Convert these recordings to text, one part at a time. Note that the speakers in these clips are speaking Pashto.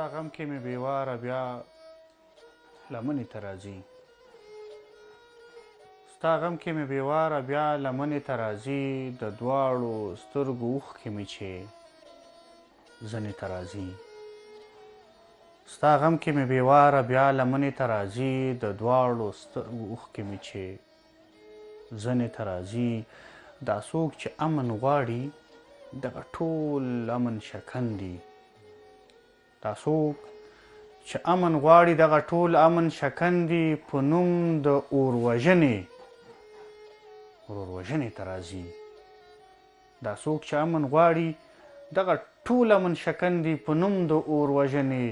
ستا غم کې مې بېواره بیا لمنې ته راځي ستا غم کې مې بېواره بیا لمنې ته راځي د دواړو سترګو اوښکې مې چې زنې ته راځي ستا غم کې مې بېواره بیا لمنې ته راځي د دواړو سترګو اوښکې مې چې زنې ته راځي دا څوک چې امن غواړي دغه ټول امن شکن دي دا څوک چې امن غواړي دغه ټول امن شکن دي په نوم د اوروژنې ته راځي دا څوک چې امن غواړي دغه ټول امن شکن دي په نوم د اوروژنې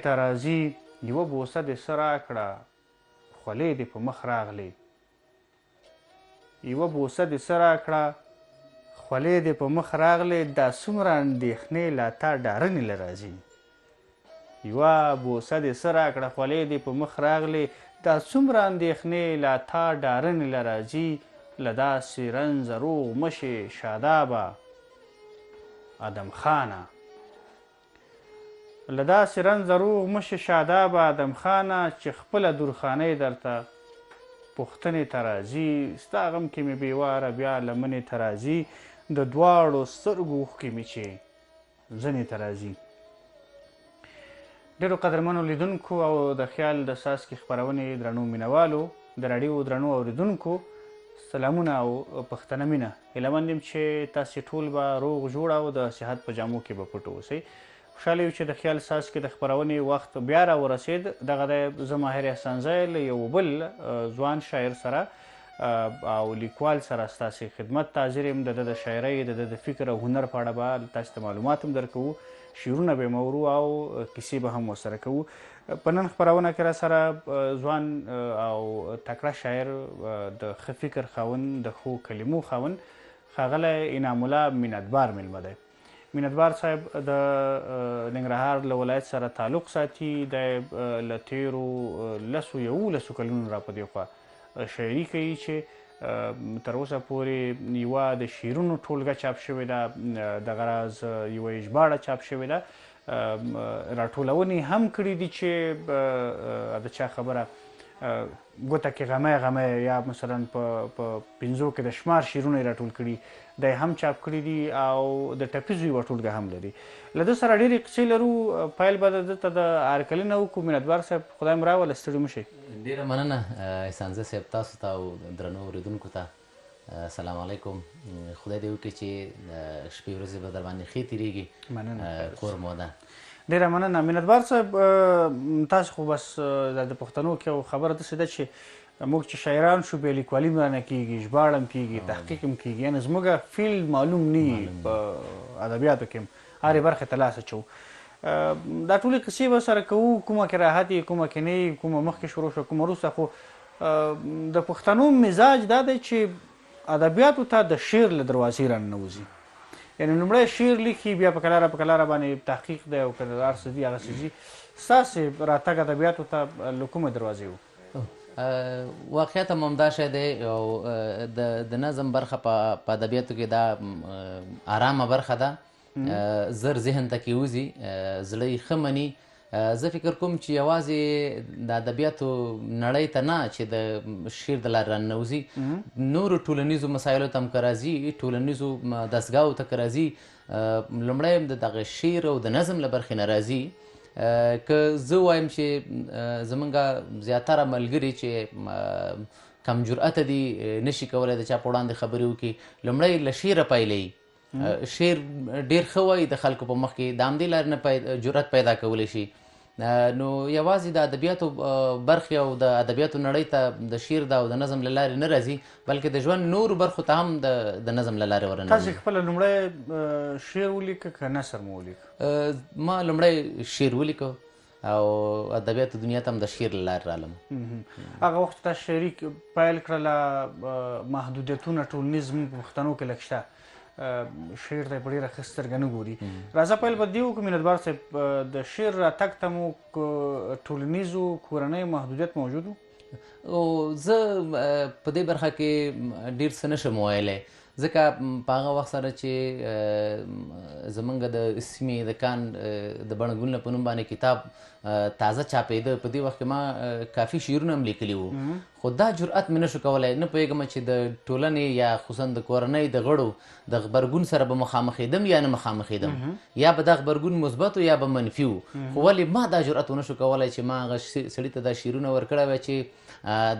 ته راځي یوه بوسه دې څه راکړه خولې دې په مخ راغلې یوه بوسه دې څه راکړه خولې دې په مخ راغلې دا څومره اندېښنې لا تا ډارنې له راځي یوه بوسه دې څه راکړه خولې دې په مخ راغلې دا څومره اندېښنې لا تا ډارنې له راځي له داسې رنځه روغ مشې شادابه ادم خانه له داسې رنځه روغ مشې شادابه ادم خانه چې خپله درخانۍ درته پوښتنې ته راځي ستا غم کې مې بېواره بیا لمنې ته راځي د دواړو سترګو اوښکې مې چې زنې ته راځي ډېرو قدرمنو لیدونکو او د خیال د څاڅکي خپرونې درنو مینوالو د راډیو درنو اورېدونکو سلامونه او پښتنه مینه هیله مند یم چې تاسې ټول به روغ جوړ او د صحت په جامو کې به پټ اوسئ خوشحاله یو چې د خیال څاڅکي د خپرونې وخت بیا راورسېد دغه دی زه ماهر احسانزی له یو بل ځوان شاعر سره او لیکوال سره ستاسې خدمت ته حاضر یم د ده د شاعرۍ د ده د فکر او هنر په اړه به تاسو ته معلومات هم درکوو شعرونه به یې مورو او کیسې به هم ورسره کوو په نن خپرونه کې را سره ځوان او تکړه شاعر د ښه فکر خاوند د ښو کلمو خاوند ښاغلی انعام الله مینتبار میلمه دی مینتبار صاحب د ننګرهار له ولایت سره تعلق ساتي دی له تېرو یولسو کلونو را په دې خوا شاعري کوي چې تر اوسه پورې یوه د شعرونو ټولګه چاپ شوې ده دغه راز یوه ژباړه چاپ شوې ده راټولونې هم کړي دي چې د چا خبره ګوته کې غمی یا مثلا په پنځو کې د شمار شعرونه یې راټول کړي دی هم چاپ کړي دي او د ټپیزو یوه ټولګه هم لري له ده سره ډېرې قصې لرو پیل به ده ته د هرکلي نه وکړو مینتبار صاحب خدای مو راوله ستړي مه شئ ډېره مننه احسانزی صاحب تاسو ته او درنو اورېدونکو ته سلام علیکم خدای دې وکړي چې شپې ورځې به در باندې ښې تېرېږي کور مو ده ډېره مننه مینتبار صاحب تاسو خو بس د پښتنو کې یو خبره داسې ده چې موږ چې شاعران شو بیا لیکوالي هم رانه کېږي ژباړه هم کېږي تحقیق هم کېږي یعنې زموږ فیلډ معلوم نه وي په ادبیاتو کې هم هرې برخې ته لاس اچوو دا ټولې قصې به سره کوو کومه کې راحت یې کومه کې نه یي کومه مخکې شروع شوه کومه وروسته خو د پښتنو مزاج دا دی چې ادبیاتو ته د شعر له دروازې راننوځي یعنې لومړی شعر لیکي بیا په کلاره باندې تحقیق دی او که هر څه دي هغه څه ځي ستاسې راتګ ادبیاتو ته له کومې دروازې و واقعیت هم همدا شی دی او د نظم برخه په ادبیاتو کې دا ارامه برخه ده زر ذهن ته کې وځي زړه یې ښه مني زه فکر کوم چې یوازې د ادبیاتو نړۍ ته نه چې د شعر د لارې راننوځي نورو ټولنیزو مسایلو ته هم که راځي ټولنیزو دستګاو ته که راځي لومړی د دغه شعر او د نظم له برخې نه راځي که زه وایم چې زمونږ زیاتره ملګري چې کم جرأته دي نشي کولی د چا په وړاندې خبرې وکړي لومړی له شعره پیلوي شعر ډېر ښه وایي د خلکو په مخ کې د همدې لارې نه جرأت پیدا کولی شي نو یوازې د ادبیاتو برخې او د ادبیاتو نړۍ ته د شعر د او د نظم له لارې نه راځي بلکې د ژوند نورو برخو ته هم د نظم له لارې ورننوځي تاسې خپله لومړی شعر ولیکه که نثر مو ولیکه ما لومړی شعر ولیکه او ادبیاتو دنیا ته هم د شعر له لارې رالم هغه وخت تاسو شاعري پیل کړله محدودیتونه ټولنیز زموږ په پښتنو کې لږ شته شعر ته یې په ډېره ښه سترګه نه ګوري راځه پیل به دې وکړو مینتبار صاحب د شعر راتګ ته مو ټولنیزو کورنیو محدودیت موجود و زه په دې برخه کې ډېر څه نشم ویلی ځکه په هغه وخت سره چې زمونږ د سیمې د کان د بڼګون په نوم باندې کتاب تازه چاپېده، په دې وخت کې ما کافي شعرونه هم لیکلي وو، خو دا جرأت مې نشو کولی، نه پوهېږم چې د ټولنې یا خصوصا د کورنۍ د غړو د غبرګون سره به مخامخېدم یا نه مخامخېدم، یا به دا غبرګون مثبت یا به منفي و. خو ولې ما دا جرأت ونه شو کولی چې ما هغه سړي ته دا شعرونه ورکړی وای چې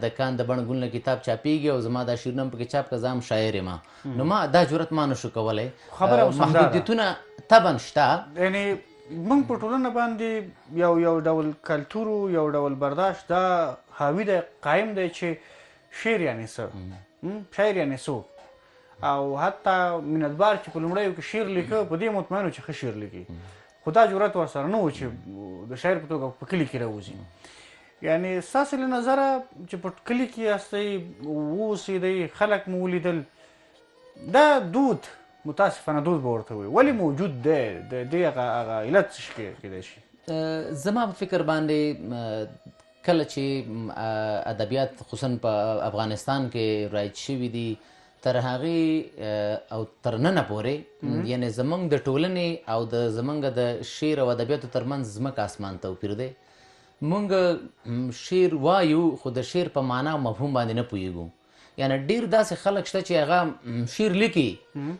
د کان د بڼګون له کتاب چاپېږي او زما دا شعرونه هم پکې چاپ کړه، زه هم شاعر یم. نو ما دا جرأت ما نشو کولی. محدودیتونه طبعا شته. یعنې موږ په ټولنه باندې یو ډول کلتور یو ډول برداشت دا حاوي دی، قایم دی چې شعر یعنې څه، شاعر یعنې څوک، او حتی مینتبار چې په لومړیو کې شعر لیکه په دې مطمئن و چې ښه شعر لیکي، خو دا جرأت ورسره نه و چې د شاعر په توګه په کلي کې راوځي. یعنې ستاسې له نظره چې په کلي کې یاستئ، واوسېدئ، خلک مو ولیدل، دا دود متاسفانه دود به ورته وي، ولې موجود دی؟ د دې هغه علت څه شي کیدای شي؟ زما په فکر باندې کله چې ادبیات خصوصا په افغانستان کې رایج شوي دي، تر هغې او تر ننه پورې یعنې زموږ د ټولنې او د زموږ د شعر او ادبیاتو ترمنځ ځمکه اسمان توپیر دی. موږ شعر وایو خو د شعر په معنا او مفهوم باندې نه پوهېږو. یعنی ډیر داسې خلک شته چې هغه شعر لیکي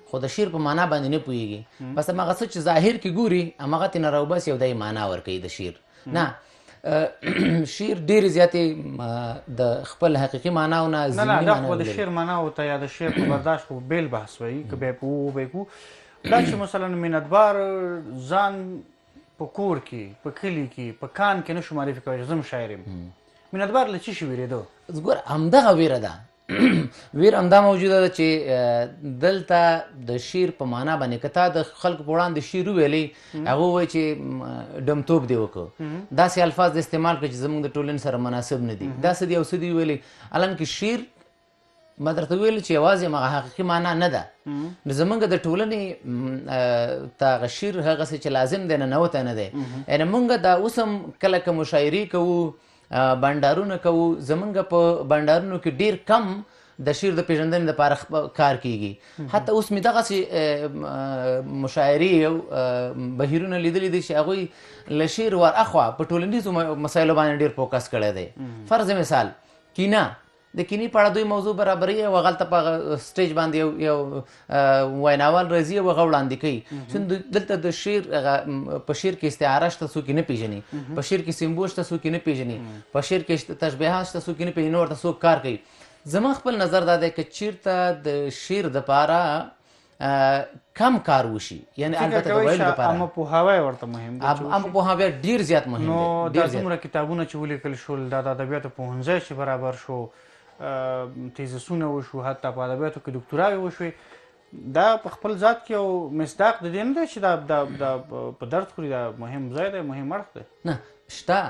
خو د شعر په معنا باندې نه پوهېږي، بس هماغه څه چې ظاهر کې ګوري هماغه ترې نه راوباسي او دا یې معنا ورکوي د شعر. نه، شعر ډېرې زیاتې د خپل حقیقي معناو نه ضمني معناوې لري. دا خو د شعر معناو ته یا د شعر په برداشت خو بېل بحث وایي، که بیا یې په وبهیږو دا چې مثلا مینتبار ځان په کور کې، په کلي کې، په کان کې نشو معرفي کولی چې زه هم شاعر یم. مینتبار له څه شي وېرېده؟ ګوره همدغه ویره ده. ویر همدا موجوده ده چې دلته د شعر په معنا باندې که تا د خلکو په وړاندې شعر وویلی، هغه ووایي چې ډمتوب دې وکړه، داسې الفاظ د استعمال کړه چې زموږ د ټولنې سره مناسب نه دي، داسې دي او څه دي ویلي. حالانکه شعر ما درته ویل چې یوازې هماغه حقیقي معنا نه ده، نو زموږ د ټولنې ته هغه شعر هغسې چې لازم دی ننوتی نه دی. یعنې موږ دا اوس هم کله که مشاعرې کوو، بانډارونه کوو، زمونږ په بانډارونو کې ډیر کم د شعر د پیژندنې لپاره کار کیږي. حتی اوس مې دغسې مشاعرې او بهیرونه لیدلي دي چې هغوی له شعر ور اخوا په ټولنیزو مسایلو باندې ډیر فوکس کړی دی. فرض مثال کینه، د کینې په اړه دوی موضوع برابروي او هغلته په سټیج باندې یو ویناوال راځي او هغه وړاندې کوي. چې دلته د شعر په شعر کې استعاره شته، څوک یې نه پېژني، په شعر کې سمبول شته، څوک یې نه پېژني، په شعر کې تشبیهات شته، څوک یې نه پېژني، ورته څوک کار کوي. زما خپل نظر دا دی که چېرته د شعر دپاره کم کار وشي، یعنی البته د ویلو دپاره عامه پوهاوی ورته مهم دی. عامه پوهاوی ډېر زیات مهم دی. نو دا څومره کتابونه چې ولیکل شول، دا د ادبیاتو پوهنځی چې برابر شو، تیزسونه وشو، حتی په ادبیاتو کې دکتوراوې وشوې، دا په خپل ذات کې یو مصداق د دې نه دی چې دا په درد خوري، دا مهم ځای دی، مهم اړخ دی. نه شته،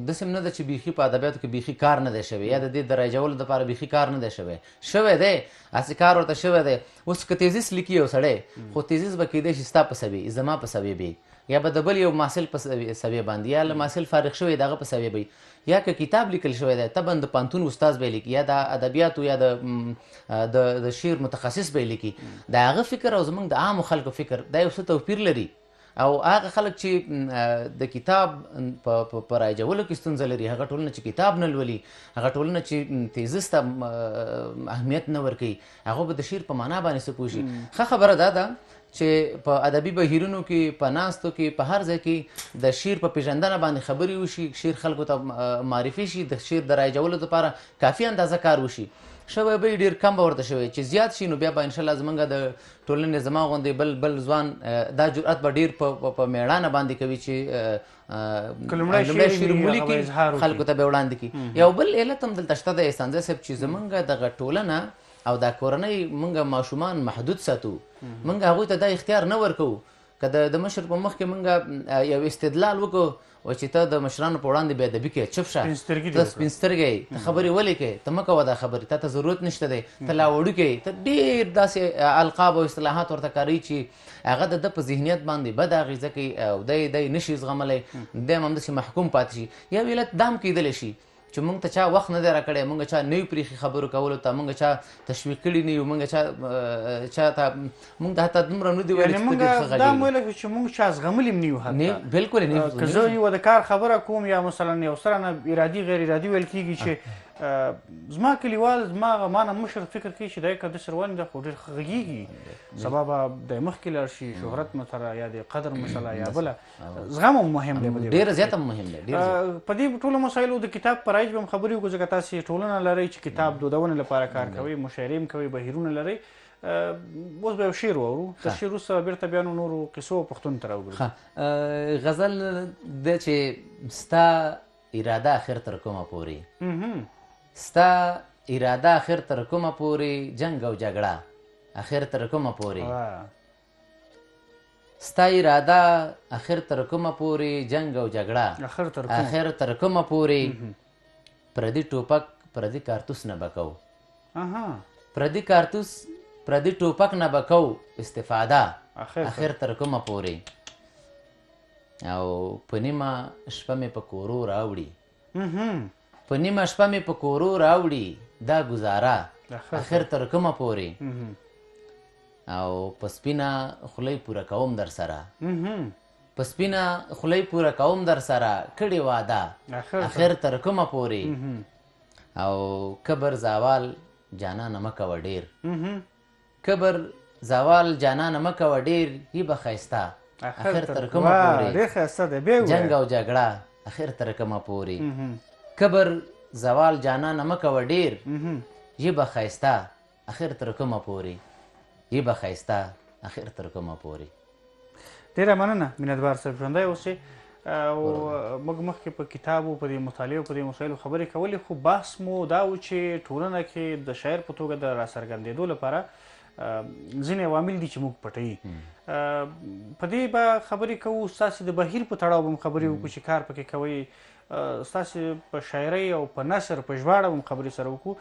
داسې هم نه ده چې بیخي په ادبیاتو کې بیخي کار نه دی شوی، یا د دې د رایجولو دپاره بیخي کار نه دی شوی. شوی دی، هسې کار ورته شوی دی. اوس که تیزیس لیکي یو سړی، خو تیزیس به کیدای شي ستا په سوی، زما په سوی وي، یا به د بل یو محصل په سوی باندې، یا له محصل فارغ شوی د هغه په سوی وي. یا که کتاب لیکل شوی دی، طبعا د پانتون استاد به لیکي، یا د ادبیاتو یا د شعر متخصص به لیکي. د هغه فکر او زموږ د عامو خلکو فکر دا یو څه توپیر لري. او هغه خلک چې د کتاب په رایجولو کې ستونزه لري، هغه ټولنه چې کتاب نه لولي، هغه ټولنه چې تیزس ته اهمیت نه ورکوي، هغه به د شعر په معنا باندې څه پوه شي. ښه خبره دا ده چې په ادبي بهیرونو کې، په ناستو کې، په هر ځای کې د شعر په پیژندنه باندې خبرې وشي، شعر خلکو ته معرفي شي، د شعر د رایجولو لپاره کافي اندازه کار وشي. شوی به ډېر کم به ورته شوی، چې زیات شي نو بیا به انشاءالله زموږ د ټولنې زما غوندې بل ځوان دا جرأت به ډېر په میړانه باندې کوي چې لومړی شعر ولیکي، خلکو ته به وړاندې کړي. یو بل علت هم دلته شته د احسان صاحب چې زموږ دغه ټولنه او دا کورنۍ موږ ماشومان محدود ساتو، موږ هغوی ته دا اختیار نه ورکوو. که د مشر په مخ کې موږ یو استدلال وکړو و چې ته د مشرانو په وړاندې بې ادبي کوې، چپ شه، ته سپین سترګی یې، ته خبرې ولې کوې، ته مه کوه دا خبرې، تا ته ضرورت نشته دی، ته لا وړوکی یې، ته ډېر داسې القاب او اصطلاحات ورته کاروي چې هغه د ده په ذهنیت باندې بده اغېزه کوي او دی نشي زغملی، دی هم همداسې محکوم پاتې شي. یو علت دا هم کیدلی شي چې موږ ته چا وخت نه دی راکړی، موږ چا نه یو پرېښي خبرو کولو ته، موږ چا تشویق کړي نه یو، موږ چا ته موږ ته حتی دومره نه دي ویلي چې ته ډېر ښه موږ دا ویلی چې موږ چا زغملي هم نه یو حتی بلکل که زه یوه د کار خبره کوم یا مثلا یو سره نه ارادي غیر ارادي ویل کېږي چې زما کلیوال زما ما نه مشر فکر کوي چې دی که داسې روان دی خو ډېر ښه غږېږي، سبا به دی مخکې لاړ شي، شهرت مسله یا د قدر مسله یا بله، زغم هم مهم دی ډېره زیاته مهم دی. په دې ټولو مسایلو د کتاب په رایج به هم خبرې وکړو ځکه تاسې ټولنه لرئ چې کتاب دودونې لپاره کار کوئ، مشاعرې هم کوئ، بهیرونه لرئ. اوس به یو شعر واورو، تر شعر وروسته بیرته بیا نو نورو قصو او پوښتنو ته راوګرځو. غزل ده چې ستا اراده اخر تر کومه پورې، ستا اراده اخر تر کومه پورې، جنگ او جګړه اخر تر کومه پورې، ستا اراده اخر تر کومه پورې، جنگ او جګړه اخر تر کومه پورې، پردي ټوپک پردي کارتوس نه بکو، پردي کارتوس پردي ټوپک نه بکو، استفاده اخر تر کومه پورې، او په نیمه شپه مې په کورو راوړي، په نیمه شپه مې په کورو راوړي، دا ګزاره اخر تر کومه پورې، او په سپینه خولۍ پوره کوم در سره، په سپینه خولۍ پوره کوم در سره، کړې واده اخر تر کومه پورې، او کبر زوال جانانه مه کوه ډېر، کبر زوال جانانه مه کوه ډېر، یې به ښایسته اخر تر کومه پورې، جنګ او جګړه اخر تر کومه پورې، کبر زوال جانانه مه کوه ډېر، یې به ښایسته اخر تر کومه پورې، یې به ښایسته اخر تر کومه پورې. ډېره مننه مینتبار صاحب، ژوندی اوسئ. او موږ مخکې په کتابو په دې مطالعو په دې مسایلو خبرې کولې، خو بحث مو دا و چې ټولنه کې د شاعر په توګه د راڅرګندېدو لپاره ځینې عوامل دي چې موږ پټوي. په دې به خبرې کوو، ستاسې د بهیر په تړاو به هم خبرې وکړو چې کار پکې کوئ، ستاسې په شاعرۍ او په نثر په ژباړه هم خبرې سره وکړو.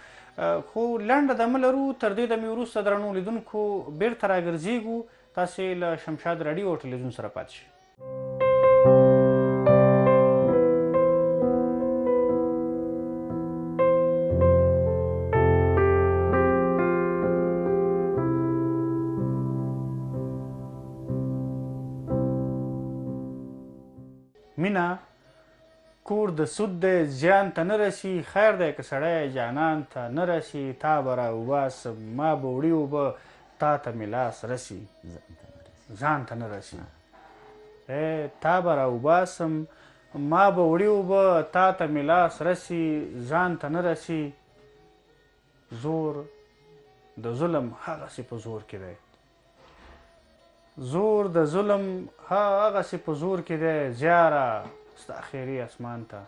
خو لنډه دمه لرو، تر دې دمې وروسته درنو لیدونکو بیرته راګرځېږو. تاسې له شمشاد راډیو او ټلویزیون سره پاتې شئ. مینه کور د سود دی، زیان ته نه رسي، خیر دی که سړی جانان ته نه رسي، تا به راوباسم ما به وړي اوبه تا ته مې لاس رسي، ځان ته نه رسي، تا به راوباسم ما به وړي اوبه تا ته مې لاس رسي، ځان ته نه رسي، زور د ظلم هغسې په زور کې دی، زور د ظلم هغسې په زور کې دی، زیاره ستا خیري اسمان ته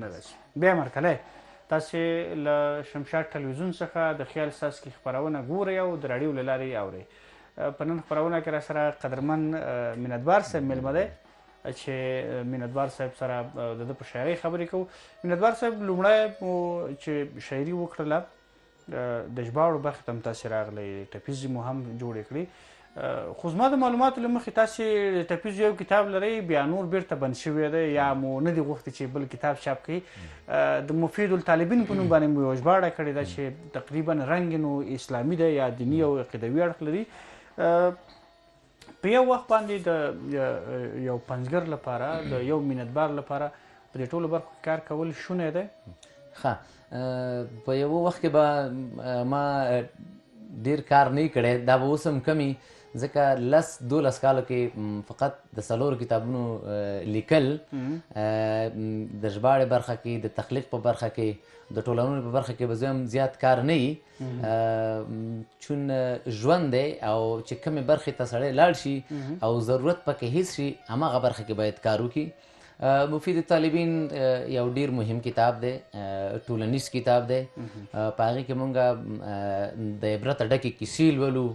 نه رسي. بیا مرکلی تاسې له شمشاد ټلویزیون څخه د خیال څاڅکي خپرونه ګورئ او د راډیو له لارې اورئ. په نن خپرونه کې راسره قدرمن مینتبار صاحب میلمه دی چې مینتبار صاحب سره د ده په شاعرۍ خبرې کوو. مینتبار صاحب لومړی مو چې شاعري وکړله د ژباړو برخې ته هم تاسې راغلی، ټپیزې مو هم جوړې کړې، خو زما د معلوماتو له مخې تاسې ټپیز یو کتاب لرئ، بیا نور بیرته بند شوی دی یا مو نه دي غوښتي چې بل کتاب چاپ کړي. د مفید الطالبین په نوم باندې مو یوه ژباړه کړې ده چې تقریبا رنګین و اسلامي ده یا دیني او عقیدوي اړخ لري. په یو وخت باندې د یو پنځګر لپاره، د یو مینتبار لپاره په دې ټولو برخو کې کار کول شونی دی؟ ښه، په یوه وخت کې به ما ډېر کار نه کړی، دا به اوس هم کمی، ځکه 10-12 کالو کې فقط د 4 کتابونو لیکل، د ژباړې برخه کې، د تخلیق په برخه کې، د ټولنونې په برخه کې به زه هم زیات کار نه وي، چون ژوند دی او چې کومې برخې ته سړی لاړ شي او ضرورت پکې هېڅ شي، هماغه برخه کې باید کار وکړي. مفید الطالبین یو ډیر مهم کتاب دی، ټولنیز کتاب دی، په هغې کې مونږ د عبرت ډکې کیسې لولو،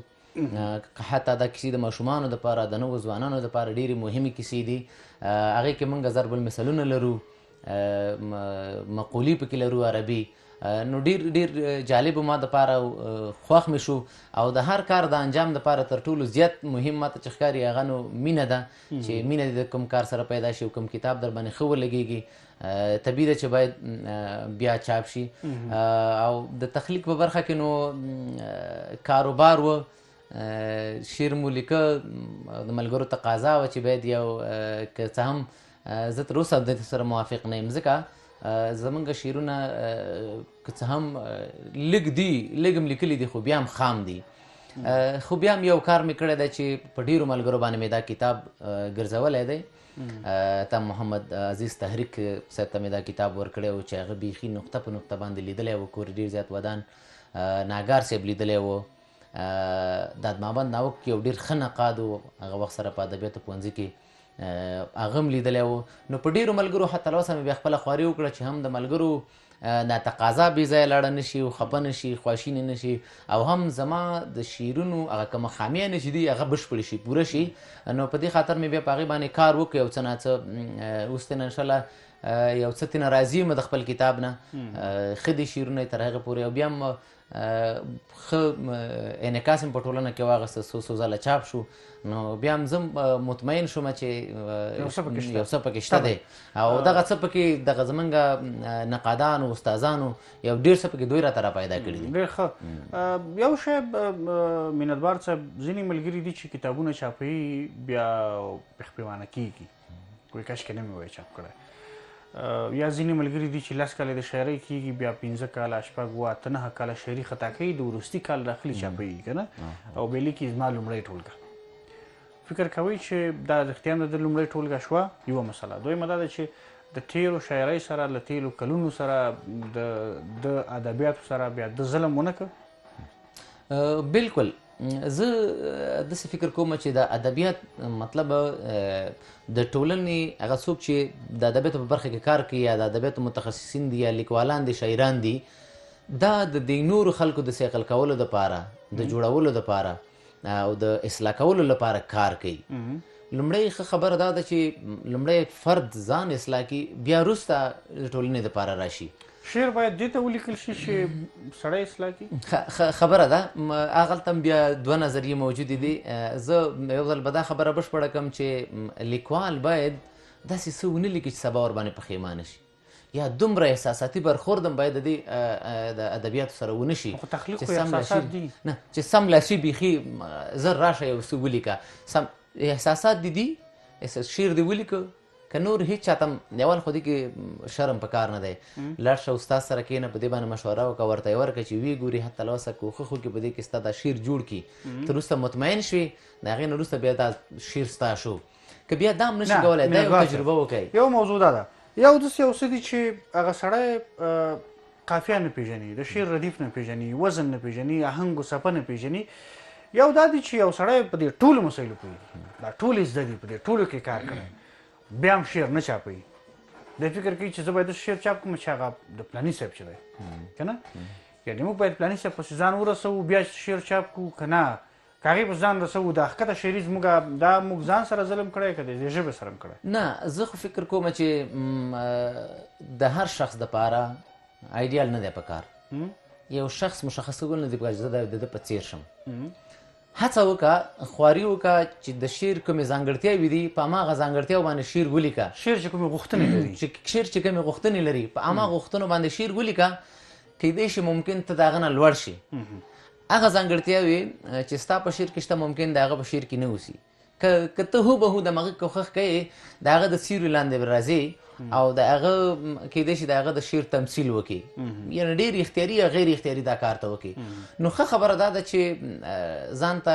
حتی دا کیسې د ماشومانو دپاره، د نوو ځوانانو دپاره ډېرې مهمې کیسې دي. هغې کې مونږ ضرب المثلونه لرو، مقولې پکې لرو عربي. نو ډیر جالب ما دپاره خوښ مې شو او د هر کار د انجام دپاره تر ټولو زیات مهم ماته چې ښکاري هغه نو مینه ده چې مینه دې د کوم کار سره پیدا شي او کوم کتاب در باندې ښه ولګېږي طبیعي ده چې باید بیا چاپ شي. او د تخلیق په برخه کې نو کاروبار و شعر مو لیکه د ملګرو تقاضا وه چې باید یو که څه هم زه تر اوسه د سره موافق نه یم ځکه زمونږ شعرونه که څه هم لږ دي لږ م لیکلي دي خو بیا هم خام دي. خو بیا هم یو کار مې کړی دی چې په ډېرو ملګرو باندې مې دا کتاب ګرځولی دی. تا محمد عزیز تحریک صاحب ته مې دا کتاب ورکړی و چې هغه بیخي نقطه په نقطه باندې لیدلی و. کور ډېر زیات ودان ناګار صاحب لیدلی و. دادمابند ناوک کې یو ډېر ښه نقاد و هغه وخت سره په ادبیاتو پوهنځي کې هغه هم لیدلی و. نو په ډېرو ملګرو حتی اوسه مې بیا خپله خواري وکړه چې هم د ملګرو دا تقاضا بې ځایه لاړه نه شي او خفه نه شي خواشینې نه شي او هم زما د شعرونو هغه کومه خامیانې چې دي هغه بشپړې شي پوره شي. نو په دې خاطر مې بیا په هغې باندې کار وکړ یو څه ناڅه. اوس تېنه انشاءالله یو څه تېنه راضي یم د خپل کتاب نه ښه دي شعرونه یې تر هغې پورې او بیا هم ښه انعکاس هم په ټولنه کې واخیسته څو ځله چاپ شو. نو بیا هم زه مطمئن شوم چې یو څه پکې شته دی او دغه څه پکې دغه زمونږ نقادانو استادانو یو ډېر څه پکې دوی راته را پیدا کړي دي. ډېر ښه. یو شی مینتبار صاحب ځینې ملګري دي چې کتابونه چاپوي بیا پخپیوانه کېږي کوئی کاشکې نه مې وایي چاپ کړی. یا ځینې ملګري دي چې 10 کاله د شاعرۍ کېږي بیا 15 کاله 6 اوه 8 9 کاله شاعري خطا کوي د وروستي کال داخلي چاپوي که نه او بیا لیکي زما لومړۍ ټولګه. فکر کوئ چې دا رښتیا هم د لومړۍ ټولګه شوه یوه مسله. دویمه دا ده چې د تیرو شاعرۍ سره له تیرو کلونو سره د ادبیاتو سره بیا د ظلم ونه کړ. بلکل زه داسې فکر کوم چې د ادبیات مطلب د ټولنې هغه څوک چې د ادبیاتو په برخه کې کار کوي یا د ادبیاتو متخصصین دي یا لیکوالان دي شاعران دي دا د دې نورو خلکو د سیقل کولو دپاره د جوړولو دپاره او د اصلاح کولو لپاره کار کوي. لومړی ښه خبره دا ده چې لومړی فرد ځان اصلاح کړي بیا وروسته د ټولنې دپاره راشي. شعر باید دې ته ولیکل شي چې سړی اصلاح کړي. خبره ده هغلته هم بیا دوه نظریې موجودې دي. زه یو ځل به دا خبره بشپړه کړم چې لیکوال باید داسې څه ونه لیکي چې سبا ورباندې پښیمانه شي یا دومره احساساتي برخورد هم باید د ادبیاتو سره ونه شي خو تخلیق خو احساسات دي نه چې سم لاسي بیخي زر راشه یو څه ولیکه سم احساسات دي شعر دې ولیکه که نور هیڅ چاته اول خو دې کې شرم په کار نه دی. لاړ شه استاد سره کښېنه په دې باندې مشوره وکړه ورته یې ورکړه چې ویې ګوري حتی لوسه کوښښ وکړي په دې کې ستا دا شعر جوړ کړي تر وروسته مطمئن شوې د هغې نه وروسته بیا دا شعر ستا شو. که بیا دا هم نشي کولی دا یو تجربه وکړئ. یو موضوع دا ده یو داسې یو څه دي چې هغه سړی قافیه نه پېژني د شعر ردیف نه پېژني وزن نه پېژني آهنګ و څپه نه پېژني. یو دا دی چې یو سړی په دې ټولو مسایلو پوهېږي دا ټولې زده دي په دې ټولو کې کار کوي بیا هم شعر نه چاپوي. دی فکر کوي چې زه باید شعر چاپ کړم چې هغه د پلاني صاحب چې دی که نه یعنې موږ باید پلاني صاحب پسې ځان ورسوو بیا شعر چاپ کړو که نه که هغې پسې ځان رسوو دا ښکته شاعري زموږ دا موږ ځان سره ظلم کړی که د ژبې سره هم کړی. نه زه خو فکر کوم چې د هر شخص دپاره آیډیال نه دی په کار. یو شخص مشخصول نه دی په کار چې زه د ده په څېر شم. هڅه وکړه خواري وکړه چې د شعر کومې ځانګړتیاوې دي په هماغه ځانګړتیاو باندې شعر ولیکه. شعر چې کومې غوښتنې لري شعر چې کومې غوښتنې لري په هماغه غوښتنو باندې شعر ولیکه کیدای شي ممکن ته د هغه نه لوړ شي. هغه ځانګړتیاوې چې ستا په شعر کې شته ممکن د هغه په شعر کې نه اوسي. که ته هوبهو د هغه کوښښ کوې د هغه د سیوري لاندې به راځې او د هغه کیدای شي د هغه د شعر تمثیل وکړي یعنې ډېر اختیاري یا غیر اختیاري دا کار ته وکړي. نو ښه خبره دا ده چې ځان ته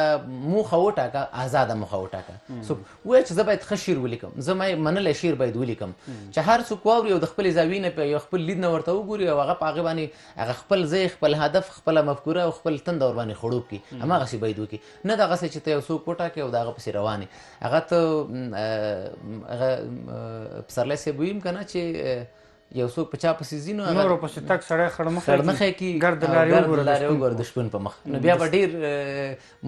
موخه وټاکه آزاده موخه وټاکه. څوک ووایه چې زه باید ښه شعر ولیکم زه منلی شعر باید ولیکم چې هر څوک واوري او د خپلې زاویې نه یو خپل لید نه ورته وګوري او هغه په هغې باندې هغه خپل ځای خپل هدف خپله مفکوره او خپل تنده ورباندې خړوب کړي هماغسې باید وکړي. نه دغسې چې ته یو څوک وټاکې او د هغه پسې روان یې. هغه ته هغه پسرلی صاحب ویم که نه چې یو څوک په چا پسې ځي نو نورو پسې تګ سړی خړمخی کي ګرد لارې وګوره د شپون په مخ نو بیا به ډېر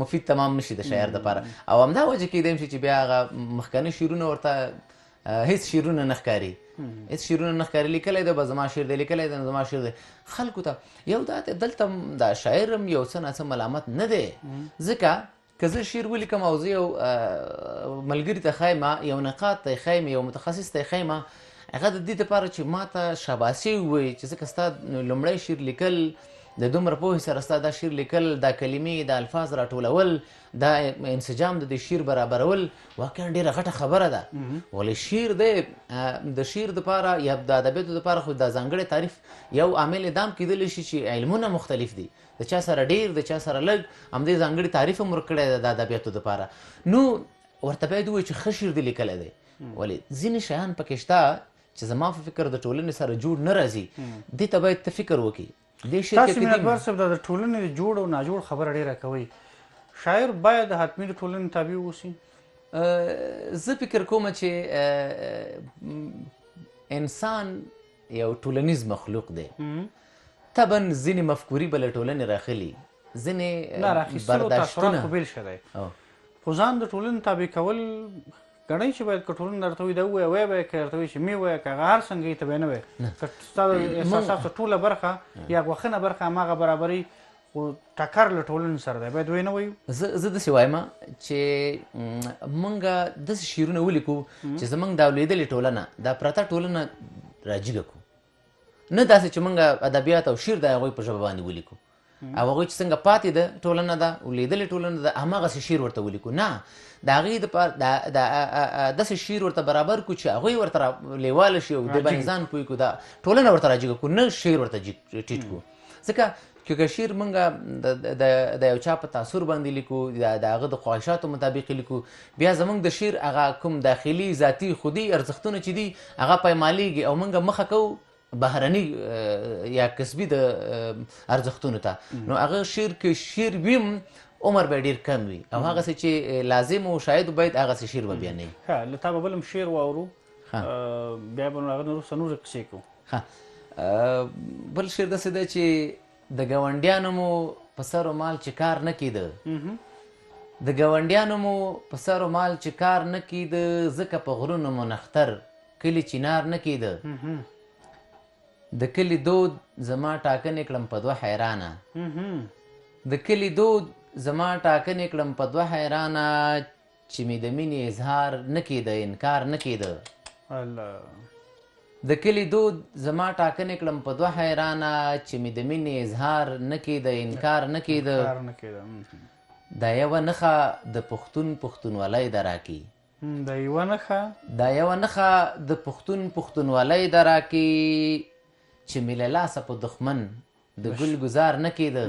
مفید تمام نشي د شاعر دپاره. او همدا وجه کیدای شي چې بیا هغه مخکني شعرونه ورته هیڅ شعرونه نه ښکاري هېڅ شعرونه نه ښکاري لیکلی دی به زما شعر دی لیکلی دی نو زما شعر دی خلکو ته یو دا دی دلته دا شاعر هم یو څه ناڅه ملامت نه دی ځکه که زه شعر ولیکم او زه یو ملګري ته ښایم یو نقاد ته یې ښایم یو متخصص ته یې ښایم هغه د دې دپاره چې ما ته شاباسي ووایي چې ځکه ستا لومړی شعر لیکل د دومره پوهې سره ستا دا شعر لیکل دا کلمې دا الفاظ راټولول دا انسجام د دې شعر برابرول واقعا ډېره غټه خبره ده ولې شعر دی د شعر دپاره یا د ادبیاتو دپاره خو دا ځانګړی تعریف یو عامل دام کیدلی شي چې علمونه مختلف دي د چا سره ډېر د چا سره لږ همدې ځانګړي تعریف هم ورکړی دی د ادبیاتو دپاره نو ورته باید ووایي چې ښه شعر دې لیکلی دی ولې ځینې شیان پکې شته چې زما په فکر د ټولنې سره جوړ نه راځي دې ته باید ته فکر وکړي تاسو مینتبار صاحب د ټولنې د جوړ او ناجوړ خبره ډېره کوئ شاعر باید حتمي د ټولنې تابع اوسي زه فکر کوم چې انسان یو ټولنیز مخلوق دی طبعا ځینې مفکوري به له ټولنې راخلي ځینې برداشتونه خو بېل شه دی خو ځان د ټولنې تابع کول ګڼئ چې باید که ټولنه درته وایي دا ووایه وایه به یې که درته وایي چې مې وایه که هغه هر څنګه یې ته به یې نه وایې که ستا د احساساتو ټوله برخه یا غوښنه برخه هماغه برابري خو ټکر له ټولنې سره دی باید ویې نه وایو زه داسې وایم چې موږ داسې شعرونه ولیکو چې زموږ دا لوېدلې ټولنه دا پرته ټولنه راجیږه کړو نه داسې چې موږ ادبیات او شعر د هغوی په ژبه باندې ولیکو او هغوی چې څنګه پاتې ده ټولنه ده لوېدلې ټولنه ده هماغسې شعر ورته ولیکو نه د هغې دپاره داسې شعر ورته برابر کړو چې هغوی ورته لیواله شي او دې باندې ځان پوه کړو دا ټولنه ورته راجیږه کړو نه شعر ورته ټیټ کړو ځکه که شعر موږ د یو چا په تاثر باندې لیکو د هغه د خواهشاتو مطابق لیکو بیا زموږ د شعر هغه کوم داخلي ذاتي خودي ارزښتونه چې دي هغه پایمالېږي او موږ مخه کوو بهرني یا کسبي د ارزښتونو ته نو هغه شعر که شعر وي عمر به ډېر کم وي او هغسې چې لازم و شاید باید هغسې شعر به بیانوي ښه له تا به بل هم شعر واورو بیا به نو هغه نه وروسته نورې کیسې کوو بل شعر داسې دی چې د ګاونډیانو مو په سر و مال چې کار نه کیده د ګاونډیانو مو په سر و مال چې کار نه کیده ځکه په غرونو مو نختر کلي چینار نه کیده د کلي دود زما ټاکنې کړم په دوه حیرانه د کلي دود زما ټاکنې کړم په دوه حیرانه چې مې د مینې اظهار نه کیده انکار نه کیده د کلي دود زما ټاکنې کړم په دوه حیرانه چې مې د مینې اظهار نه کیده انکار نه کیده دا یوه نښه د پښتون پښتونولۍ ده راکي دا یوه نښه د پښتون پښتونولۍ ده راکي چې مې له لاسه په دښمن د ګل ګزار نه کیده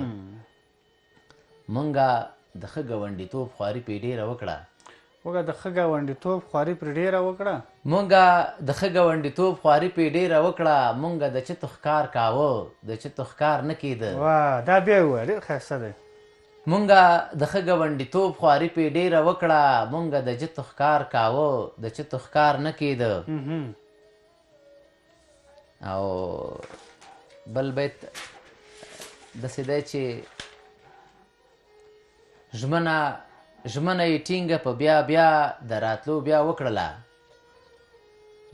مونږه د ښه ګاونډیتوب خواري پرې ډېره وکړه وګه د ښه ګاونډیتوب خواري پرې ډېره وکړه مونږه د ښه ګاونډیتوب خواري پرې ډېره وکړه مونږه د چتو ښکار کاوه د چتو ښکار نه کیده دا بیا ووایه ډېر ښایسته دی مونږه د ښه ګاونډیتوب خواري پرې ډېره وکړه مونږه د چتو ښکار کاوه د چتو ښکار نه کیده او بل بیت داسې دی چې ژمنه یې ټینګه په بیا بیا د راتلو بیا وکړله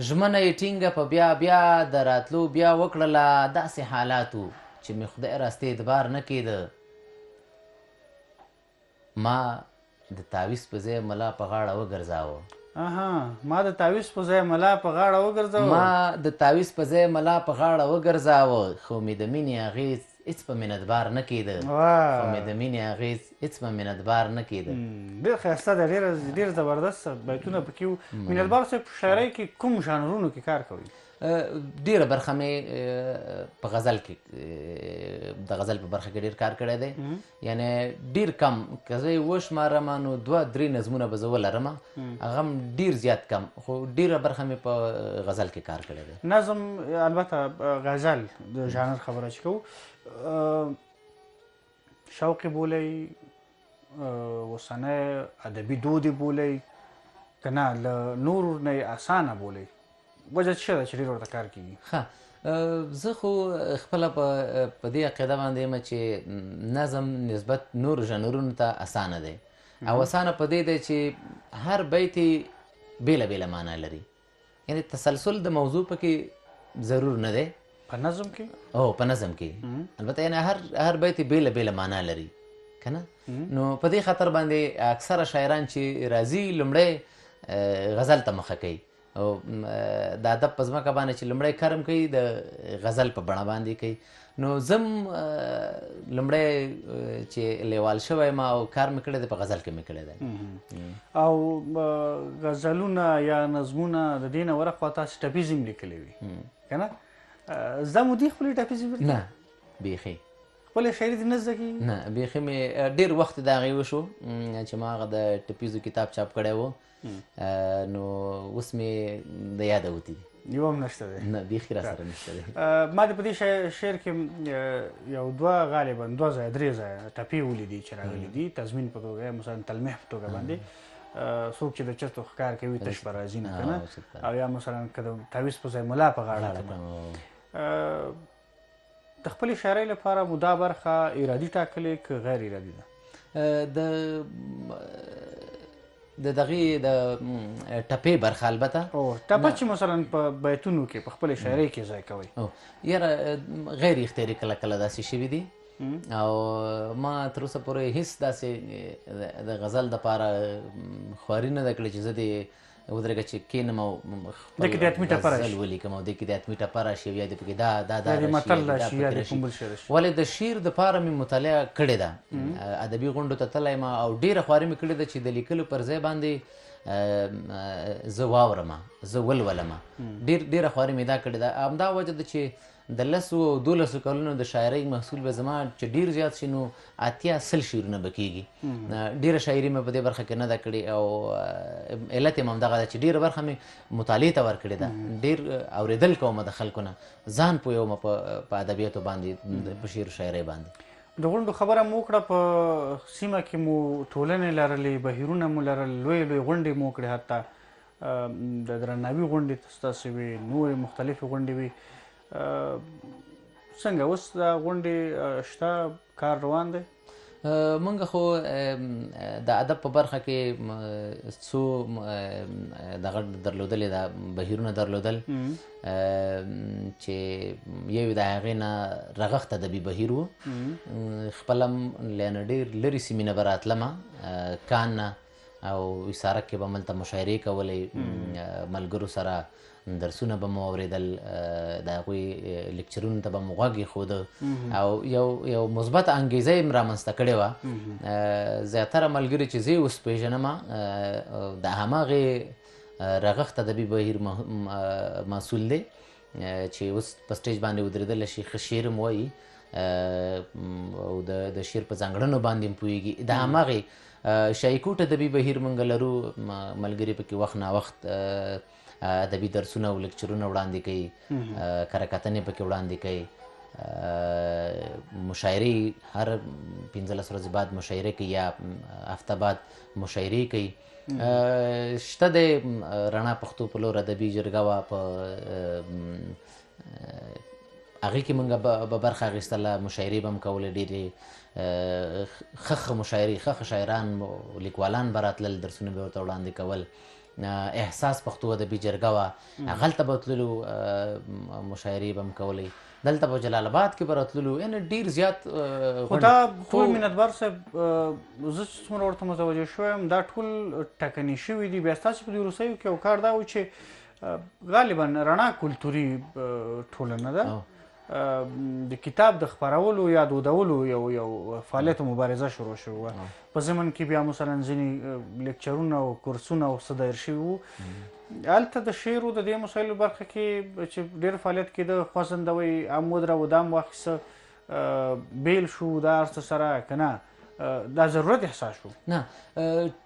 ژمنه یې ټینګه په بیا بیا د راتلو بیا وکړله داسې حالاتو چې مې خدای راستې اعتبار نه کیده ما د تعویض په ځای ملا په غاړه وګرځاوه ما د تعویض په ځای ملا په غاړه وګرځاوه خو مې د مینې اغېز هېڅ په منتبار نه کیده ډېر ښایسته دی ډېر زبردست بیتونه پکې وو مینتبار صاحب په شاعرۍ کې کوم ژانرونو کې کار کوي ډېره برخه مې په غزل کې د غزل په برخه کې ډېر کار کړی دی یعنې ډېر کم که زه یې وشمارم نو 2-3 نظمونه به زه ولرم هغه هم ډېر زیات کم خو ډېره برخه مې په غزل کې کار کړی دی نظم البته غزل د ژانر خبره چې کوو شوقې بولئ اوسنی ادبي دود یې بولئ که نه له نورو نه یې اسانه بولئ وجه څه ده چې ډېر ورته کار کېږي زه خو خپله په دې عقیده باندې یم چې نظم نسبت نورو ژانرونو ته اسانه دی او اسانه په دې دی چې هر بیت یې بېله بېله معنا لري یعنی تسلسل د موضوع پکې ضرور نه دی په نظم کې او په نظم کې البته یعنی هر بیت بیله بیله معنا لري که نه نو په دې خاطر باندې اکثره شاعران چې راځي لومړی غزل ته مخه کوي او د ادب په ځمکه باندې چې لومړی کرم کوي د غزل په بڼه باندې کوي نو زم لومړی چې لیوال شوی ما او کار مې کړی دی په غزل کې مې کړی دی او غزلونه یا نظمونه د دې نه ورخوا تاسو ټپیز هم لیکلی وي که نه زده مو دي خپلې ټپیزې ورته نه بیخي خپلې شاعري دې نه زده کېږي نه بیخي مې ډېر وخت د هغې وشو چې ما هغه د ټپیزو کتاب چاپ کړی و نو اوس مې د یاده وتي دي یو هم نشته دی نه بیخي را سره نشته دی ما د په دې شعر کې یو دوه غالبا 2 ځایه 3 ځایه ټپې ولیدي چې راغلي دي تضمین په توګه مثلا تلمح په توګه باندې څوک چې د چرتو ښکار کوي تش به راځي نه که نه او یا مثلا که د تعویض په ځای ملا په غاړه کړم د خپلې شاعرۍ لپاره مو دا برخه ارادي ټاکلې که غیر ارادي ده د دغې د ټپې برخه البته ټپه چې مثلا په بیتونو کې په خپلې شاعرۍ کې ځای کوئ یاره غیر اختیاري کله کله داسې شوي دي او ما تر اوسه پورې هېڅ داسې د غزل دپاره خواري نه ده کړې چې زه دې ودرېږه چې کښېنم او دې کې د حتمي ټپه راشي غزل ولیکم او دې کې د حتمي ټپه راشي او یا دې پکې دا یا دې متل راشي یا دې کوم بل شی راشي ولې د شعر دپاره مې مطالعه کړې ده ادبي غونډو ته تللی یم او ډېره خواري مې کړې ده چې د لیکلو پر ځای باندې زه واورم زه ولولم ډېره خواري مې دا کړې ده همدا وجه ده چې د 10 او 12 کلونو د شاعرۍ محصول به زما چې ډېر زیات شي نو 80-100 شعرونه به کېږي ډېره شاعري مې په دې برخه کې نه ده کړې او علت یې هم همدغه ده چې ډېره برخه مې مطالعې ته ورکړې ده ډېر اورېدل کوم د خلکو نه ځان پوهوم په ادبیاتو باندې په شعر و شاعرۍ باندې د غونډو خبره مو وکړه په سیمه کې مو ټولنې لرلې بهیرونه مو لرل لویې لویې غونډې مو وکړې حتی د درناوي غونډې ستاسې وي نورې مختلفې غونډې وي څنګه اوس دا غونډې شته کار روان دی موږ خو د ادب په برخه کې څو دغه درلودلې ده بهیرونه درلودل چې یو د هغې نه رغښت ادبي بهیر و خپله له ډېر لرې سیمې نه به راتلمه کان نه او وسارک کې به هملته مشاعرې کولې ملګرو سره درسونه به مو اورېدل د هغوی لیکچرونو ته به مو غوږ ایښوده او یو مثبت انګیزه یې رامنځته کړې وه زیاتره ملګري چې زه یې اوس پېژنم د هماغې رغښت ادبي بهیر محصول دی چې اوس په سټیج باندې ودرېدلی شي ښه شعر هم وایي او د شعر په ځانګړنو باندې هم پوهېږي د هماغې شایکوټ ادبي بهیر موږ لرو ملګري پکې وخت ناوخت ادبي درسونه او لیکچرونه وړاندې کوي کره کتنې پکې وړاندې کوي مشاعرې هر 15 ورځې بعد مشاعرې کوي یا هفته بعد مشاعرې کوي شته د رڼا پښتو په لور ادبي جرګه وه په هغې کې موږ به برخه اخیستله مشاعرې به هم کولې ډېرې ښه مشاعرې ښه شاعران لیکوالان به راتلل درسونه به ورته وړاندې کول احساس پښتو ادبي جرګه وه هغلته به تللو مشاعرې به هم کولی دلته په جلال آباد کې به راتللو یعنې ډېر زیات خو دا ټول مینتبار صاحب زه چې څومره ورته متوجه شوی یم دا ټول ټاکنې شوي دي بیا ستاسې په دې وروستیو کې یو کار دا و چې غالبا رڼا کلتوري ټولنه ده د کتاب د خپرولو یا دودولو یو فعالیت او مبارزه شروع شوې وه په ضمن کې بیا مثلا ځینې لیکچرونه او کورسونه او څه دایر شوي وو هلته د شعرو د دې مسایلو برخه کې چې ډېر فعالیت کېده خوځندوئ ام ودروه دا هم واخیسته بیل شو دا هر څه سره که نه دا ضرورت احساس شو نه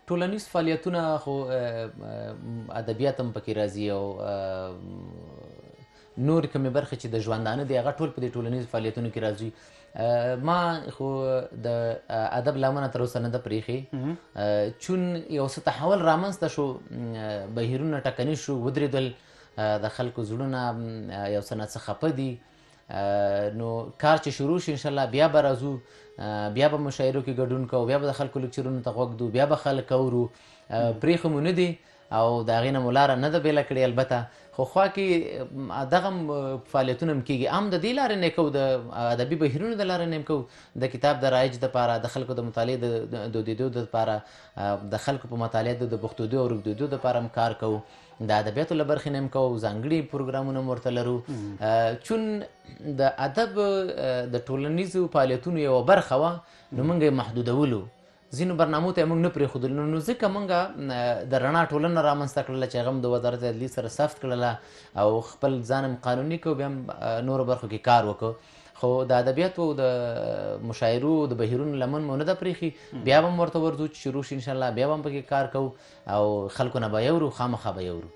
ټولنیز فعالیتونه خو ادبیات هم پکې راځي او نور کومې برخې چې د ژوندانه دي هغه ټول په دې ټولنیزو فعالیتونو کې راځي ما خو د ادب لمنه تر اوسه نه ده پرېښې چون یو څه تحول رامنځته شو بهیرونه ټکني شو ودرېدل د خلکو زړونه یو څه نه څه خفه دي نو کار چې شروع شي انشاءالله بیا به راځو بیا به مشاعرو کې ګډون کوو بیا به د خلکو لیکچرونو ته غوږ دو بیا به خلک اورو پرېښه مو نه دي او د هغې نه مو لاره نه ده بېله کړې البته خو خوا کې دغه فعالیتونه هم کېږي هم د دې لارې نه کوو د ادبي بهیرونو د لارې نه کوو د کتاب د رایج دپاره د خلکو د مطالعې د دودېدو دپاره د خلکو په مطالعه د پښتودو او روږدېدو دپاره هم کار کوو د ادبیاتو له برخې نه هم کوو ځانګړي پروګرامونه هم ورته لرو چون د ادب د ټولنیزو فعالیتونو یوه برخه وه نو موږ یې محدودولو ځینو برنامو ته یې موږ نه پرېښودلو نو ځکه موږ د رڼا ټولنه رامنځته کړله چې هغه هم د وزارت عدلیې سره ثبت کړله او خپل ځان هم قانوني کړو بیا هم نورو برخو کې کار وکړو خو د ادبیاتو د مشاعرو د بهیرونو لمن مو نه ده پرېښي بیا به هم ورته ورځو چې شروع شي انشاءالله بیا به هم پکې کار کوو او خلکو نه به یورو خامخا به یورو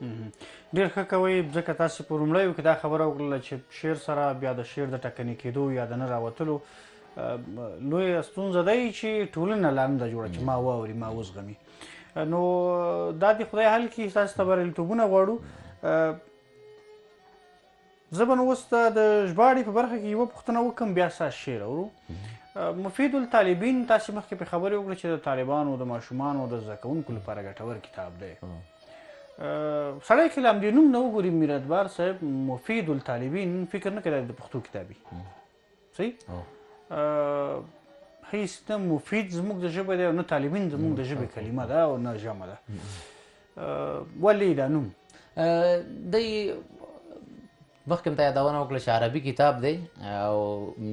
ډېر ښه کوئ ځکه تاسې په لومړیو کې دا خبره وکړله چې شعر سره بیا د شعر د ټکنۍ کېدو یا د نه راوتلو لویه ستونزه دی چې ټولنه لا نه ده جوړه چې ما واوري ما وزغمي نو دا د خدای حل کړي ستاسې ته بریالیتوبونه غواړو زه به نو اوس د ژباړې په برخه کې یوه پوښتنه وکړم بیا ستاسې شعر اورو مفید الطالبین تاسې مخکې پرې خبرې وکړه چې د طالبانو د ماشومانو د زده کوونکو لپاره ګټور کتاب دی سړی که له همدې نوم نه وګوري میراتبار صاحب مفید الطالبین فکر نه کوي د پښتو کتابي صحیح هیڅ نه مفید زموږ د ژبې دی او نه طالبین زموږ د ژبې کلمه ده او نه جمع ده ولې دا نوم دی مخکې م ته یادونه وکړه چې عربي کتاب دی او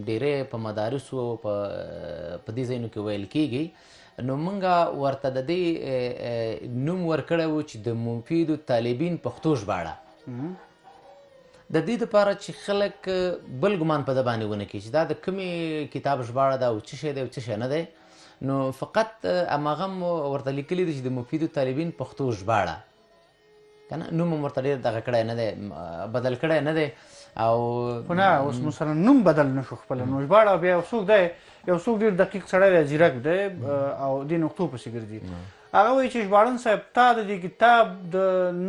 ډېری په مدارسو په دې ځایونو کې ویل کېږي نو موږ ورته د دې نوم ورکړی و چې د مفید الطالبین پښتو ژباړه د دې دپاره چې خلک بل ګمان په ده باندې ونه کړي چې دا د کومې کتاب ژباړه ده او څه شی دی او څه شی نه دی نو فقط هماغه م ورته لیکلي دي چې د مفید الطالبین پښتو ژباړه که نه نوم هم ورته ډېر دغه کړی نه دی بدل کړی نه دی او خو نه اوس مثلا نوم بدل نه شو خپله نو ژباړه بیا یو څوک دی یو څوک ډېر دقیق سړی دی ځیرک دی او دې نقطو پسې ګرځي هغه وایي چې ژباړن صاحب تا د دې کتاب د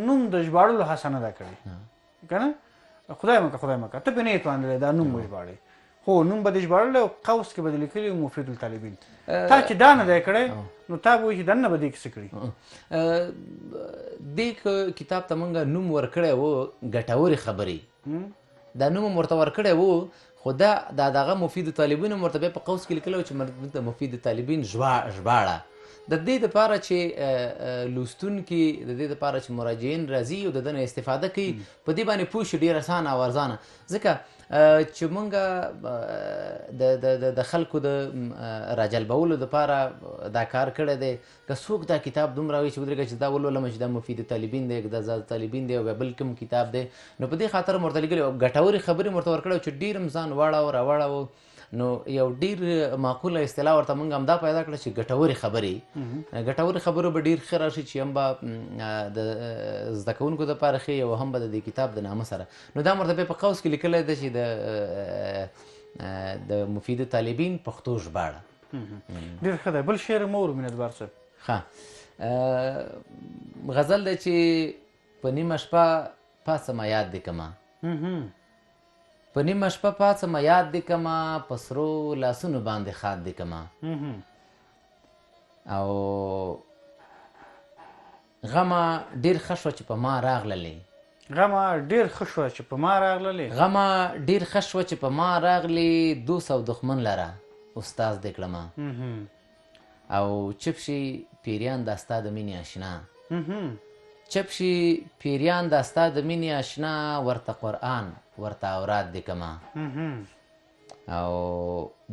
نوم د ژباړلو هڅه نه ده کړې که نه خدای مکه ته پرې نه یې توانېدلی دا نوم وژباړې خو نوم به دې ژباړلی او قوس کې به دې لیکلي مفید الطالبین تا چې دا نه دی کړی نو تا به وایي چې دننه به دې کیسه کړي دې کتاب ته موږ نوم ورکړی و ګټورې خبرې دا نوم هم ورته ورکړی و خو دا دغه مفید الطالبین هم ورته بیا په قوس کې لیکلی و چې د مفید الطالبین ژباړه د دې دپاره چې لوستونکي د دې دپاره چې مراجعین راځي او د ده نه استفاده کوي په دې باندې پوه شي ډېر اسانه او ارزانه ځکه چې موږ د خلکو د راجلبولو دپاره دا کار کړی دی که څوک دا کتاب دومره وایي چې ودرېږه چې دا ولولمه چې دا مفید طالبین دی که دا زاد طالبین دی او بیا بل کوم کتاب دی نو په دې خاطر م ورته لیکلي او ګټورې خبرې م ورته ورکړی چې ډېر هم ځان واړه راواړه نو یو ډېر معقوله اصطلاح ورته موږ همدا پیدا کړه چې ګټورې خبرې خبرو به ډېر ښه راشي چې هم به د زده کوونکو دپاره ښې او هم به د دې کتاب د نامه سره نو دا م ورته بیا په قوس کې لیکلی ده چې د مفید طالبین پښتو ژباړه ډېر ښه دی بل شعر مو اورو مینتبار صاحب ښه غزل دی چې په نیمه شپه پاڅمه یاد دې کمه په نیمه شپه پاڅمه یاد دې کمه په سرو لاسونو باندې ښاد دې کمه او غمه ډېر ښه شوه چې په ما راغللې غمه ډېر ښه شوه چې په ما راغلې دوست او دښمن لره استاز دې کړمه او چپ شي پیریان دا ستا د مینې اشنا چپ شي پیریان دا ستا د مینې اشنا ورته قرآن ورته اوراد دې کمه او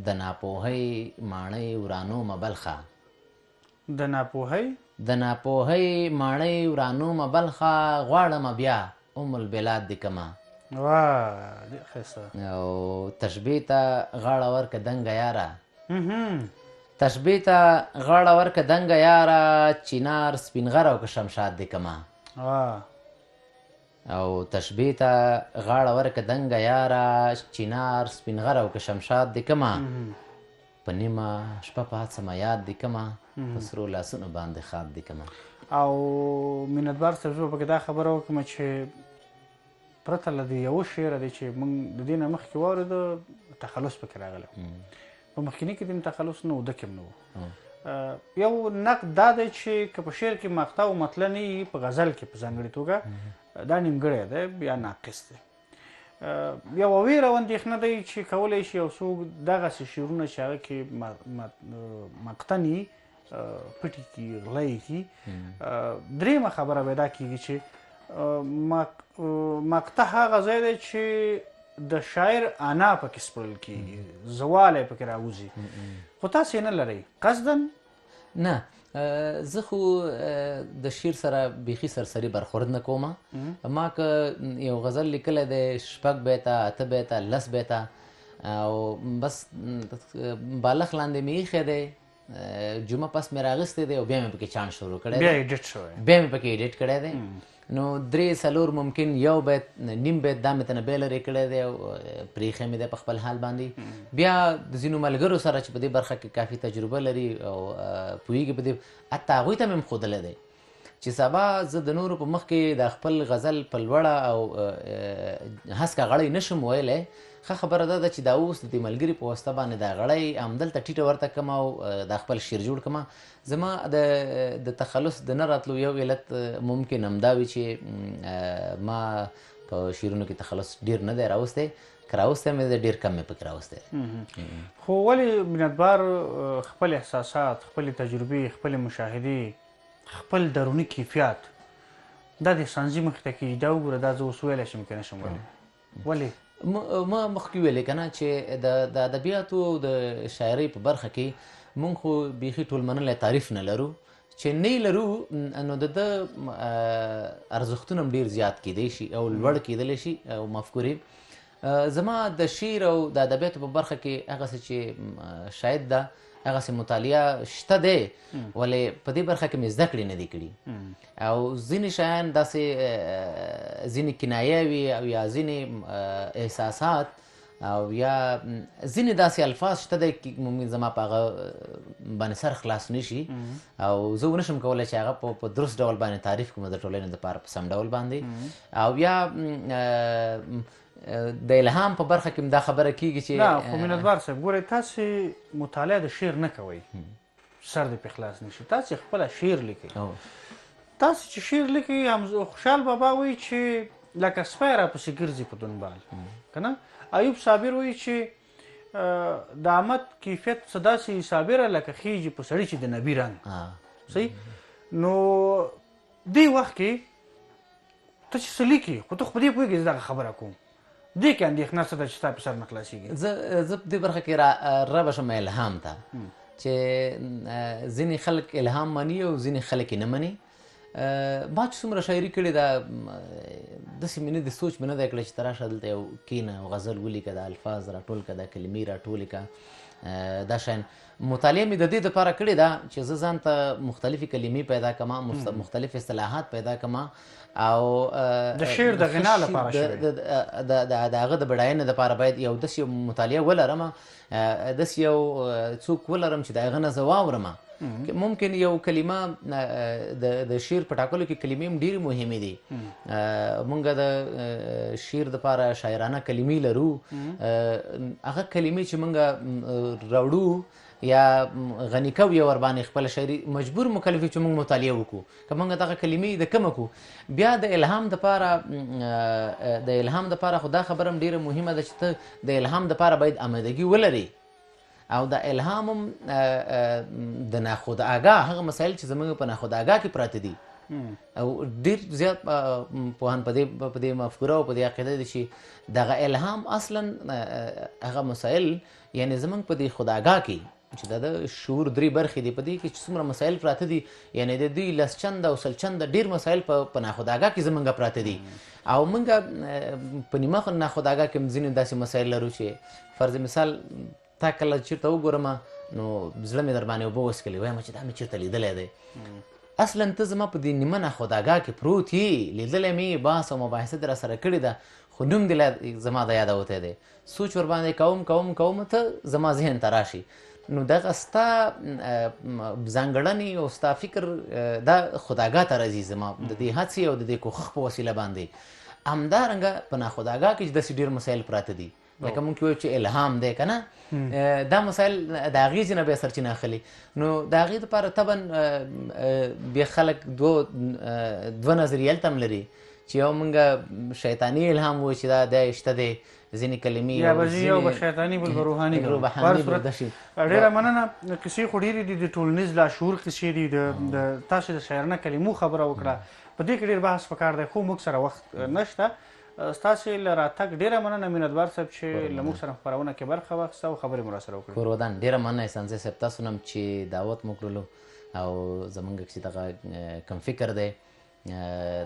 د ناپوهۍ ماڼۍ ورانو مبلخه د ناپوهۍ ماڼۍ ورانو مبلخه غواړمه بیا البلاد دې کمه ډېر ښایسته او تشبیه ته غاړه ورکه دنګه یاره تشبیه ته غاړه ورکه دنګه یاره چینار سپین غر او که شمشاد دې کمه او تشبیه ته غاړه ورکه دنګه یاره چینار سپین غر او که شمشاد دې کمه په نیمه شپه پاڅمه یاد دې کمه په سرو لاسونو باندې ښاد دې کمه او مینتبار صاحب زه به پکې دا خبره وکړم چې پرته له د یوه شعره دی چې موږ د دې نه مخکې واورېده تخلص پکې راغلی په مخکیني کې د تخلص نه و ده کې هم نه و یو نقد دا دی چې که په شعر کې مقطع او مطلع نه وي په غزل کې په ځانګړې توګه دا نیمګړی دی یا ناقص دی. یوه ویره او اندېښنه دی چې کولی شي یو څوک دغسې شعرونه چې هغه کې مقطع نه وي پټي کړي غلی یې کړي. درېیمه خبره به دا کېږي چې مقطع هغه ځای دی چې د شاعر انا پکې سپړل کېږي، زوالی پکې راوځي، خو تاسې نه لرئ قصدا؟ نه، زه خو د شعر سره بیخي سرسري برخورد نه کوم. ما که یو غزل لیکلی دی 6 بیته 8 بیته 10 بیته او بس بالغ لاندې مې ایښی دی، جمعه پس مې راغستی دی او بیا مې پکې چاڼ شروع کړی دی، بیا ایډیټ شوی، بیا مې پکې ایډیټ کړی دی. نو 3-4 ممکن یو بیت نیم بیت دا مې ته نه بیا لرې کړی دی او پرېښی مې دی په خپل حال باندې. بیا د ځینو ملګرو سره چې په دې برخه کې کافي تجربه لري او پوهېږي په دې، حتی هغوی ته مې هم ښودلی دی چې سبا زه د نورو په مخ کې د خپل غزل په لوړه او هسکه غړۍ نشم ویلی. ښه خبره دا ده چې دا اوس د دې ملګري په واسطه باندې دا غړۍ همدلته ټیټه ورته کړم او دا خپل شعر جوړ کړم. زما د تخلص د نه راتلو یو علت ممکن همدا وي چې ما په شعرونو کې تخلص ډېر نه دی راوستی، که راوستی مې دی ډېر کم مې پکې راوستی دی. خو ولې مینتبار خپل احساسات، خپلې تجربې، خپلې مشاهدې، خپل دروني کیفیت دا د سانزي مخې ته کېږي، دا وګوره دا زه اوس ویلی شم که نه شم ویلی؟ ولې؟ ما مخکې ویلې که نه چې د ادبیاتو د شاعرۍ په برخه کې مونږ خو بیخي ټول منلی تعریف نه لرو، چې نه لرو نو د ده ارزښتونه هم ډېر زیات کیدی شي او لوړ کیدلی شي او مفکورې. زما د شعر او د ادبیاتو په برخه کې هغسې چې شاید ده هغسې مطالعه شته دی، ولې په دې برخه کې مې زده کړې نه دي کړي او ځینې شیان داسې ځینې کنایه وي او یا ځینې احساسات او یا ځینې داسې الفاظ شته دی ممکن زما په هغه باندې سر خلاص نه شي او زه ونشم کولی چې هغه په درست ډول باندې تعریف کړم د ټولنې دپاره په سم ډول باندې. او یا د الهام په برخه کې دا خبره کېږي چې نه، خو مینتبار صاحب ګورئ تاسې مطالعه د شعر نه کوئ، سر دې پرې خلاص نه شي، تاسې خپله شعر لیکئ. تاسې چې شعر لیکئ، خوشحال بابا وایي چې لکه سپی راپسې ګرځي په دنبال، که نه؟ ایوب صابر وایي چې د احمد کیفیت څه داسې صابره لکه خیږي په سړي چې د نبي رنګ. صحیح؟ نو دې وخت کې ته چې څه لیکې خو ته خو په دې پوهېږې زه دغه خبره کوم، دې کې اندېښنه څه ده چې ستا په سر نه خلاصېږي؟ زه په دې برخه کې رابه شم الهام ته، چې ځینې خلک الهام مني او ځینې خلک یې نه مني. ما چې څومره شاعري کړې ده داسې مې نه دي سوچ مې نه دی کړی چې ته راشه دلته یو کښېنه او غزل ولیکه، دا الفاظ راټول کړه، دا کلمې راټولې کړه، دا شیان. مطالعه مې د دې دپاره کړې ده چې زه ځان ته مختلفې کلمې پیدا کړم، مختلف اصطلاحات پیدا کړم او د شعر د غنا لپاره د هغه د بډاینې دپاره باید یو داسې یو مطالعه ولرم، داسې یو څوک ولرم چې د هغه نه زه واورم. ممکن یو کلمه د شعر په ټاکلو کې کلمې هم ډېرې مهمې دي. مونږ د شعر دپاره شاعرانه کلمې لرو، هغه کلمې چې مونږ راوړو یا غني کوو یې ورباندې خپله شاعري مجبور مکلف یو چې مونږ مطالعه وکړو. که مونږ دغه کلمې د کمه کړو، بیا د الهام دپاره خو دا خبره هم ډېره مهمه ده چې ته د الهام دپاره باید آمادګي ولرې او د الهام هم د ناخود آګاه هغه مسایل چې زموږ په ناخود آګاه کې پراته دي او ډېر زیات پوهان په دې مفکوره او په دې عقیده دي چې دغه الهام اصلا هغه مسایل یعنې زموږ په دې خود آګاه کې چې د شعور 3 برخې دي، په دې کې چې څومره مسایل پراته دي، یعنې د دوی 10 چنده او 100 چنده ډېر مسایل په ناخود آګاه کې زموږ پراته دي او موږ په نیمه ناخود آګاه کې ځینې داسې مسایل لرو چې فرض مثال تا کله چېرته وګورم نو زړه مې در باندې اوبه وڅکلې، وایم چې دا مې چېرته لیدلی دی. اصلا ته زما په دې نیمه ناخود آګاه کې پروت یې، لیدلی مې بحث او مباحثه دې راسره کړې ده، خو نوم دې زما د یاده وتی دی، سوچ ورباندې کوم ته زما ذهن ته راشي. نو دغه ستا ځانګړنې او ستا فکر دا خود آګاه ته راځي زما د دې هڅې او د دې کوښښ په وسیله باندې. همدارنګه په ناخود آګاه کې چې داسې ډېر مسایل پراته دي لکه مونږ وایو چې الهام دی که نه دا مسایل د هغې ځینه بیا سرچینه اخلي نو د هغې دپاره طبعا بیا خلک دوه نظریې هلته هم لري چې یو مونږ شیطاني الهام وایو چې دا دی شته دی ځینې کلمې یا به یو به شیطاني بل به روحاني ګڼو. په هر صورت ډېره مننه. کیسې خو ډېرې دي، د ټولنیز لاشعور کیسې دي، د تاسو د شاعرانه کلمو خبره وکړه. په دې کې ډېر بحث پکار دی خو موږ سره وخت نشته. ستاسې له راتګ ډېره مننه مینتبار صاحب چې له موږ سره خپرونه کې برخه واخیسته او خبرې مو راسره وکړې. کورودان ډېره مننه احسان صاحب تاسو نه چې دعوت مو کړلو او زمونږ چې دغه کم فکر دی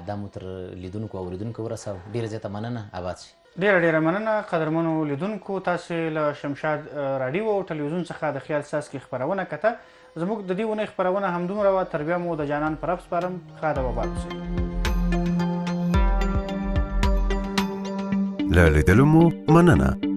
دا مو تر لیدونکو او اورېدونکو ورساو. ډېره زیاته مننه. آباد شي. ډېره مننه قدرمنو لیدونکو. تاسې له شمشاد راډیو او ټلویزیون څخه د خیال څاڅکي خپرونه کته. زموږ د دې اونۍ خپرونه همدومره وه. تر بیا مو د جانان په رب سپارم. ښاد او آباد اوسئ. له لیدلو مو مننه.